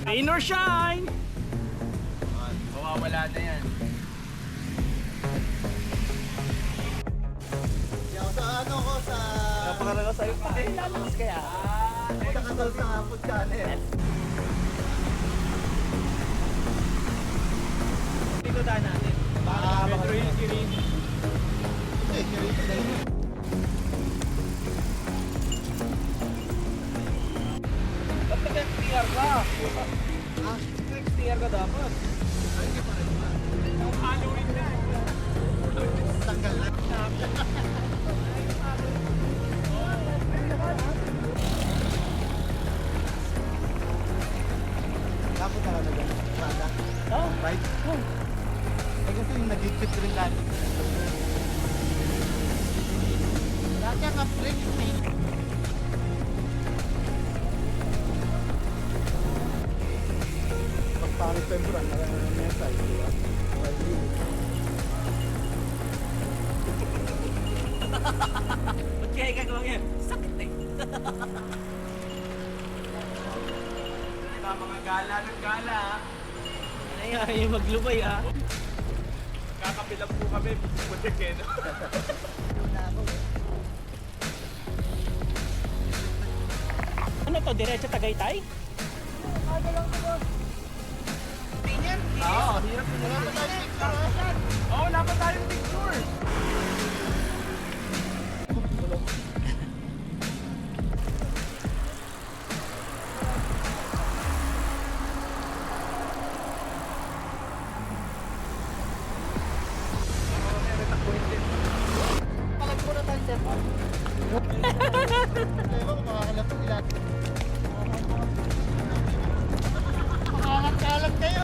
Rain or shine! Mawawala na yan. Sa ano ko sa... Napakalaga sa'yo pa. Eh, lalas kaya. Sa kasal sa food channel. Pikutan natin. Metro Hill, Kirin. Eh, kirito na yun. Ba't nag-XTR ka? Ha? Nag-XTR ka dapat. Ay, hindi pa rin ba? Ang Halloween na. Tanggal na. Tapos na ano dyan? Prada? Oh. Right? Oh. Eh kasi yung nag-ikip rin dati. Dati ang upgrade yung main. Pagpangit temporal, naka-mesa, di ba? Ba't kaya gagawin yan? Sakit eh. Mga gala ng gala. Ano yan? Yung maglubay ah. Kakapilang po kami. Butik eh, no? Ano to? Diretso Tagaytay? Oo, hirap din naman tayo picture. Oo, wala pa tayong picture. Palag muna tayo, sir. Ewan ko, makakalap ko nila. Makakalap kayo.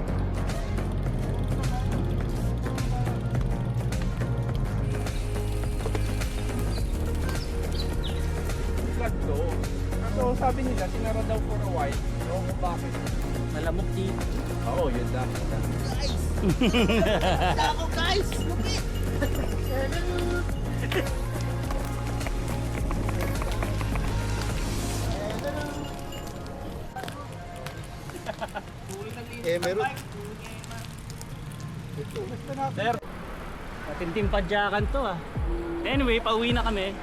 Vlog to. So, sabi nila, sinara daw for a while. So, kung bakit? Malamok dito. Oo, yun daw. Guys! Ako, guys! Lupit! Eh, meron. Sir, matinting padyakan to ah. Anyway, pauwi na kami.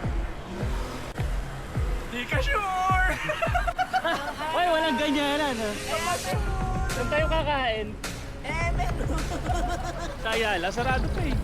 Di ka sure! Ay, walang ganyanan ah. Saan tayo kakain? Sa Ayala, sarado pa eh.